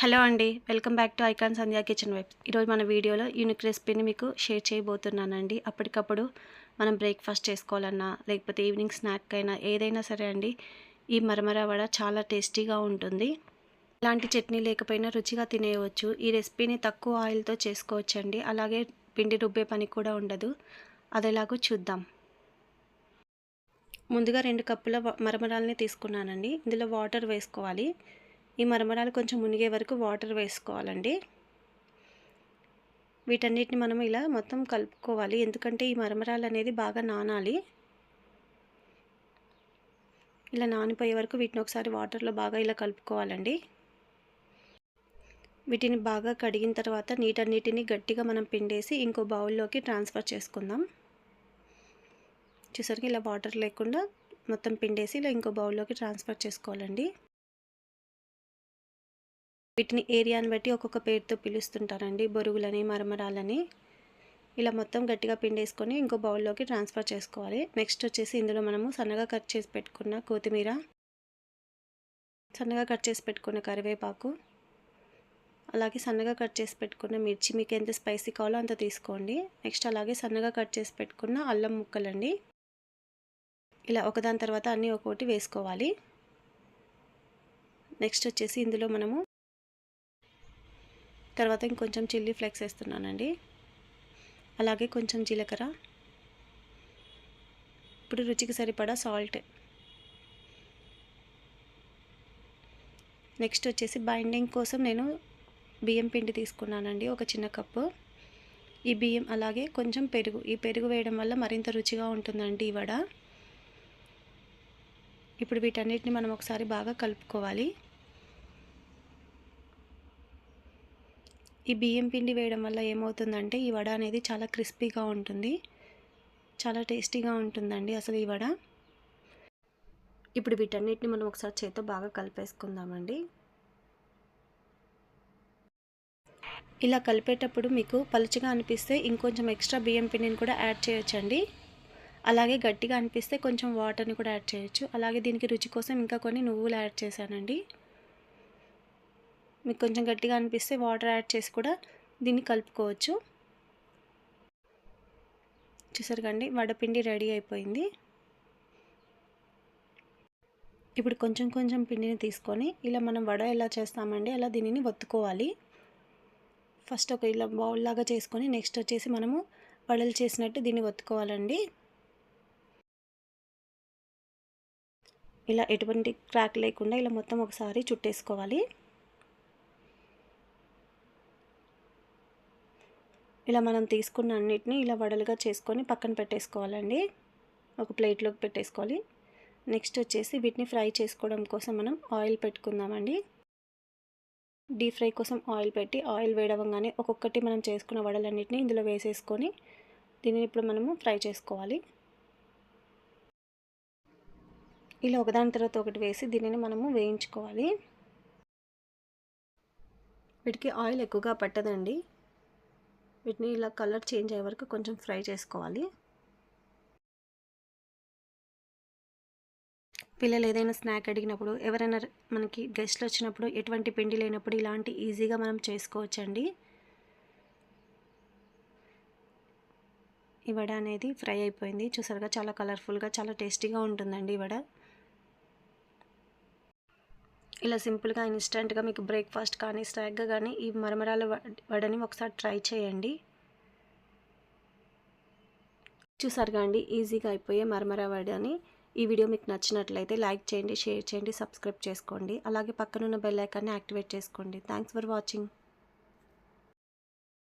Hello అండి, welcome back to icon Sandhya kitchen vibes. ఈరోజు మన వీడియోలో యూనిక్ రెసిపీని మీకు షేర్ చేయబోతున్నానండి. అప్పటికప్పుడు మనం బ్రేక్ఫాస్ట్ చేసుకోవాలన్నా లేకపోతే ఈవినింగ్ స్నాక్ అయినా ఏదైనా సరే అండి, ఈ మరమర వడ చాలా టేస్టీగా ఉంటుంది. ఎలాంటి చట్నీ లేకపోయినా రుచిగా తినేయవచ్చు. ఈ రెసిపీని తక్కువ ఆయిల్తో చేసుకోవచ్చండి. అలాగే పిండి రుబ్బే పని కూడా ఉండదు. అదేలాగో చూద్దాం. ముందుగా 2 కప్పుల మరమరాలని తీసుకున్నానండి. ఇందులో వాటర్ వేసుకోవాలి. ఈ మరమరాలు కొంచెం మునిగే వరకు వాటర్ వేసుకోవాలండి. వీటన్నిటిని మనం ఇలా మొత్తం కలుపుకోవాలి. ఎందుకంటే ఈ మరమరాలు అనేది బాగా నానాలి. ఇలా నానిపోయే వరకు వీటిని ఒకసారి వాటర్లో బాగా ఇలా కలుపుకోవాలండి. వీటిని బాగా కడిగిన తర్వాత నీటన్నిటిని గట్టిగా మనం పిండేసి ఇంకో బౌల్లోకి ట్రాన్స్ఫర్ చేసుకుందాం. చూసారుగా ఇలా వాటర్ లేకుండా మొత్తం పిండేసి ఇలా ఇంకో బౌల్లోకి ట్రాన్స్ఫర్ చేసుకోవాలండి. వీటిని ఏరియాని బట్టి ఒక్కొక్క పేరుతో పిలుస్తుంటారండి. బొరుగులని, మరమరాలని. ఇలా మొత్తం గట్టిగా పిండేసుకొని ఇంకో బౌల్లోకి ట్రాన్స్ఫర్ చేసుకోవాలి. నెక్స్ట్ వచ్చేసి ఇందులో మనము సన్నగా కట్ చేసి పెట్టుకున్న కొత్తిమీర, సన్నగా కట్ చేసి పెట్టుకున్న కరివేపాకు, అలాగే సన్నగా కట్ చేసి పెట్టుకున్న మిర్చి, మీకు ఎంత స్పైసీ కావాలో అంత తీసుకోండి. నెక్స్ట్ అలాగే సన్నగా కట్ చేసి పెట్టుకున్న అల్లం ముక్కలండి. ఇలా ఒకదాని తర్వాత అన్నీ ఒక్కొక్కటి వేసుకోవాలి. నెక్స్ట్ వచ్చేసి ఇందులో మనము తర్వాత ఇంకొంచెం చిల్లీ ఫ్లేక్స్ వేస్తున్నానండి. అలాగే కొంచెం జీలకర్ర, ఇప్పుడు రుచికి సరిపడా సాల్ట్. నెక్స్ట్ వచ్చేసి బైండింగ్ కోసం నేను బియ్యం పిండి తీసుకున్నానండి, ఒక చిన్న కప్పు. ఈ బియ్యం అలాగే కొంచెం పెరుగు. ఈ పెరుగు వేయడం వల్ల మరింత రుచిగా ఉంటుందండి ఈ వడ. ఇప్పుడు వీటన్నిటిని మనం ఒకసారి బాగా కలుపుకోవాలి. ఈ బియ్యం పిండి వేయడం వల్ల ఏమవుతుందంటే ఈ వడ అనేది చాలా క్రిస్పీగా ఉంటుంది, చాలా టేస్టీగా ఉంటుందండి అసలు ఈ వడ. ఇప్పుడు వీటన్నిటిని మనం ఒకసారి చేత్తో బాగా కలిపేసుకుందామండి. ఇలా కలిపేటప్పుడు మీకు పలుచగా అనిపిస్తే ఇంకొంచెం ఎక్స్ట్రా బియ్యం పిండిని కూడా యాడ్ చేయొచ్చండి. అలాగే గట్టిగా అనిపిస్తే కొంచెం వాటర్ని కూడా యాడ్ చేయొచ్చు. అలాగే దీనికి రుచి కోసం ఇంకా కొన్ని నువ్వులు యాడ్ చేశానండి. మీకు కొంచెం గట్టిగా అనిపిస్తే వాటర్ యాడ్ చేసి కూడా దీన్ని కలుపుకోవచ్చు. చూసారు కండి, వడపిండి రెడీ అయిపోయింది. ఇప్పుడు కొంచెం కొంచెం పిండిని తీసుకొని ఇలా మనం వడ ఎలా చేస్తామండి అలా దీనిని ఒత్తుకోవాలి. ఫస్ట్ ఒక ఇలా బౌల్ లాగా చేసుకొని నెక్స్ట్ వచ్చేసి మనము వడలు చేసినట్టు దీన్ని ఒత్తుకోవాలండి. ఇలా ఎటువంటి క్రాక్ లేకుండా ఇలా మొత్తం ఒకసారి చుట్టేసుకోవాలి. ఇలా మనం తీసుకున్న అన్నిటిని ఇలా వడలుగా చేసుకొని పక్కన పెట్టేసుకోవాలండి. ఒక ప్లేట్లోకి పెట్టేసుకోవాలి. నెక్స్ట్ వచ్చేసి వీటిని ఫ్రై చేసుకోవడం కోసం మనం ఆయిల్ పెట్టుకుందామండి. డీప్ ఫ్రై కోసం ఆయిల్ పెట్టి ఆయిల్ వేడవంగానే ఒక్కొక్కటి మనం చేసుకున్న వడలన్నిటిని ఇందులో వేసేసుకొని దీనిని ఇప్పుడు మనము ఫ్రై చేసుకోవాలి. ఇలా ఒకదాని తర్వాత ఒకటి వేసి దీనిని మనము వేయించుకోవాలి. వీటికి ఆయిల్ ఎక్కువగా పట్టదండి. వీటిని ఇలా కలర్ చేంజ్ అయ్యే వరకు కొంచెం ఫ్రై చేసుకోవాలి. పిల్లలు ఏదైనా స్నాక్ అడిగినప్పుడు, ఎవరైనా మనకి గెస్ట్లు వచ్చినప్పుడు, ఎటువంటి పిండి లేనప్పుడు ఇలాంటి ఈజీగా మనం చేసుకోవచ్చండి. ఈ వడ అనేది ఫ్రై అయిపోయింది. చూసారుగా చాలా కలర్ఫుల్గా చాలా టేస్టీగా ఉంటుందండి ఈ వడ. ఇలా సింపుల్గా ఇన్స్టెంట్గా మీకు బ్రేక్ఫాస్ట్ కానీ స్నాక్గా కానీ ఈ మరమరాల వడని ఒకసారి ట్రై చేయండి. చూసారుగా అండి, ఈజీగా అయిపోయే మరమర వడని. ఈ వీడియో మీకు నచ్చినట్లయితే లైక్ చేయండి, షేర్ చేయండి, సబ్స్క్రైబ్ చేసుకోండి. అలాగే పక్కనున్న బెల్ ఐకాన్ని యాక్టివేట్ చేసుకోండి. Thanks for watching.